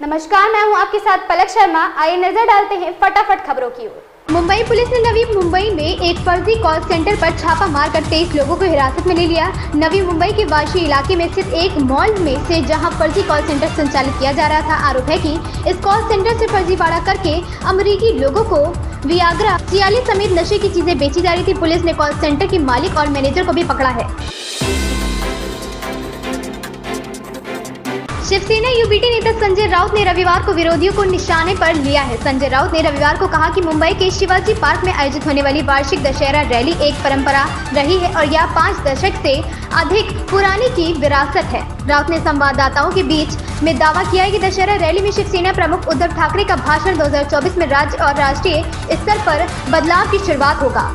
नमस्कार, मैं हूं आपके साथ पलक शर्मा। आइए नजर डालते हैं फटाफट खबरों की ओर। मुंबई पुलिस ने नवी मुंबई में एक फर्जी कॉल सेंटर पर छापा मारकर 23 लोगों को हिरासत में ले लिया। नवी मुंबई के वाशी इलाके में स्थित एक मॉल में से जहां फर्जी कॉल सेंटर संचालित किया जा रहा था। आरोप है कि इस कॉल सेंटर से फर्जीवाड़ा करके अमेरिकी लोगों को वियाग्रा, चियाली समेत नशे की चीजें बेची जा रही थी। पुलिस ने कॉल सेंटर के मालिक और मैनेजर को भी पकड़ा है। शिवसेना यूबीटी नेता संजय राउत ने रविवार को विरोधियों को निशाने पर लिया है। संजय राउत ने रविवार को कहा कि मुंबई के शिवाजी पार्क में आयोजित होने वाली वार्षिक दशहरा रैली एक परंपरा रही है और यह 5 दशक से अधिक पुरानी की विरासत है। राउत ने संवाददाताओं के बीच में दावा किया है कि दशहरा रैली में शिवसेना प्रमुख उद्धव ठाकरे का भाषण 2024 में राज्य और राष्ट्रीय स्तर पर बदलाव की शुरुआत होगा।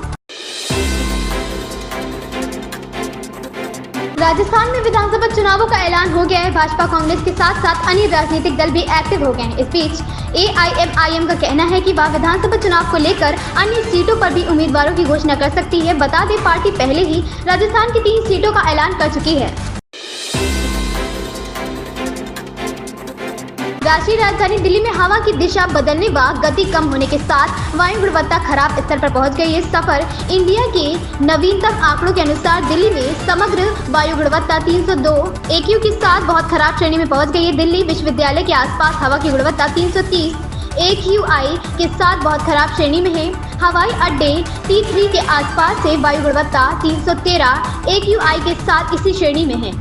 राजस्थान में विधानसभा चुनावों का ऐलान हो गया है। भाजपा, कांग्रेस के साथ साथ अन्य राजनीतिक दल भी एक्टिव हो गए हैं। इस बीच AIMIM का कहना है कि वह विधानसभा चुनाव को लेकर अन्य सीटों पर भी उम्मीदवारों की घोषणा कर सकती है। बता दें, पार्टी पहले ही राजस्थान की 3 सीटों का ऐलान कर चुकी है। राष्ट्रीय राजधानी दिल्ली में हवा की दिशा बदलने व गति कम होने के साथ वायु गुणवत्ता खराब स्तर पर पहुंच गई है। सफर इंडिया के नवीनतम आंकड़ों के अनुसार दिल्ली में समग्र वायु गुणवत्ता 302 AQ के साथ बहुत खराब श्रेणी में पहुंच गई है। दिल्ली विश्वविद्यालय के आसपास हवा की गुणवत्ता 330 AQI के साथ बहुत खराब श्रेणी में है। हवाई अड्डे T3 के आसपास से वायु गुणवत्ता 313 AQI के साथ इसी श्रेणी में है।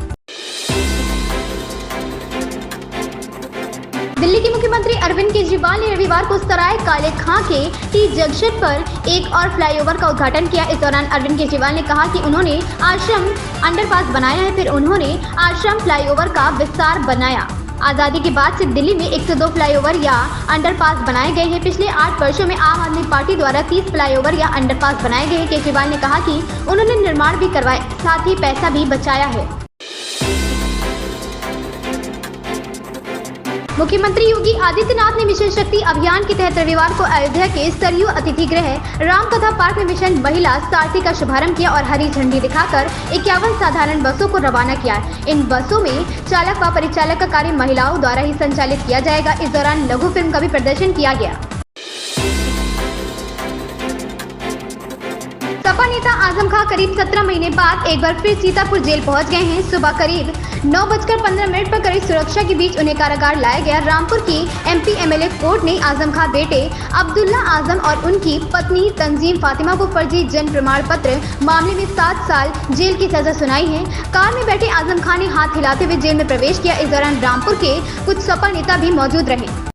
दिल्ली के मुख्यमंत्री अरविंद केजरीवाल ने रविवार को सराय काले खां के T जंक्शन पर एक और फ्लाईओवर का उद्घाटन किया। इस दौरान अरविंद केजरीवाल ने कहा कि उन्होंने आश्रम अंडरपास बनाया है, फिर उन्होंने आश्रम फ्लाईओवर का विस्तार बनाया। आजादी के बाद से दिल्ली में 102 फ्लाईओवर या अंडरपास बनाए गए हैं। पिछले 8 वर्षों में आम आदमी पार्टी द्वारा 30 फ्लाईओवर या अंडरपास बनाए गए हैं। केजरीवाल ने कहा कि उन्होंने निर्माण भी करवाए, साथ ही पैसा भी बचाया है। मुख्यमंत्री योगी आदित्यनाथ ने मिशन शक्ति अभियान के तहत रविवार को अयोध्या के सरयू अतिथि गृह रामकथा पार्क में मिशन महिला सारथी का शुभारंभ किया और हरी झंडी दिखाकर 51 साधारण बसों को रवाना किया। इन बसों में चालक व परिचालक का कार्य महिलाओं द्वारा ही संचालित किया जाएगा। इस दौरान लघु फिल्म का भी प्रदर्शन किया गया। सपा नेता आजम खां करीब 17 महीने बाद एक बार फिर सीतापुर जेल पहुंच गए हैं। सुबह करीब 9:15 पर कड़ी सुरक्षा के बीच उन्हें कारागार लाया गया। रामपुर की MP MLA कोर्ट ने आजम खां बेटे अब्दुल्ला आजम और उनकी पत्नी तंजीम फातिमा को फर्जी जन्म प्रमाण पत्र मामले में 7 साल जेल की सजा सुनाई है। कार में बैठे आजम खां ने हाथ हिलाते हुए जेल में प्रवेश किया। इस दौरान रामपुर के कुछ सपा नेता भी मौजूद रहे।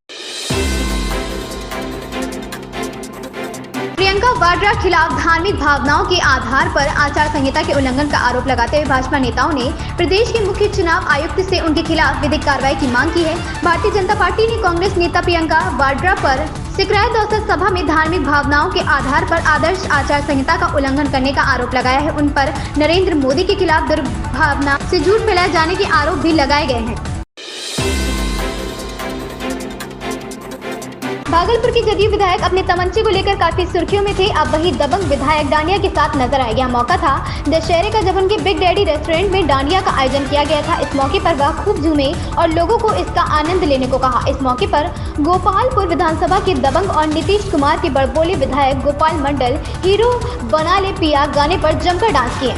प्रियंका वाड्रा खिलाफ धार्मिक भावनाओं के आधार पर आचार संहिता के उल्लंघन का आरोप लगाते हुए भाजपा नेताओं ने प्रदेश के मुख्य चुनाव आयुक्त से उनके खिलाफ विधिक कार्रवाई की मांग की है। भारतीय जनता पार्टी ने कांग्रेस नेता प्रियंका वाड्रा पर शिकायत औसत सभा में धार्मिक भावनाओं के आधार पर आदर्श आचार संहिता का उल्लंघन करने का आरोप लगाया है। उन पर नरेंद्र मोदी के खिलाफ दुर्भावना से झूठ फैलाए जाने के आरोप भी लगाए गए हैं। भागलपुर के जदयू विधायक अपने तमंचे को लेकर काफी सुर्खियों में थे। अब वही दबंग विधायक डांडिया के साथ नजर आए। यह मौका था दशहरे का, जब उनके बिग डैडी रेस्टोरेंट में डांडिया का आयोजन किया गया था। इस मौके पर वह खूब झूमे और लोगों को इसका आनंद लेने को कहा। इस मौके पर गोपालपुर विधानसभा के दबंग और नीतीश कुमार के बड़बोले विधायक गोपाल मंडल हीरो बना ले पिया गाने पर जमकर डांस किए।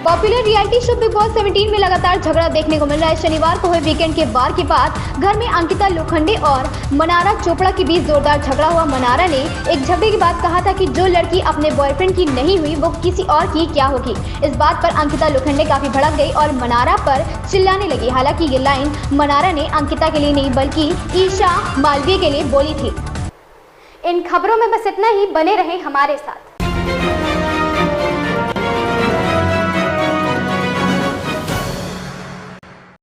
Popular reality show big boss 17 में लगातार झगड़ा देखने को मिल रहा है। शनिवार को हुए वीकेंड के वार के बाद घर में अंकिता लोखंडे और मनारा चोपड़ा के बीच जोरदार झगड़ा हुआ। मनारा ने एक झगड़े के बाद कहा था कि जो लड़की अपने बॉयफ्रेंड की नहीं हुई वो किसी और की क्या होगी। इस बात पर अंकिता लोखंडे काफी भड़क गई और मनारा पर चिल्लाने लगी। हालांकि ये लाइन मनारा ने अंकिता के लिए नहीं बल्कि ईशा मालवीय के लिए बोली थी। इन खबरों में बस इतना ही। बने रहें हमारे साथ।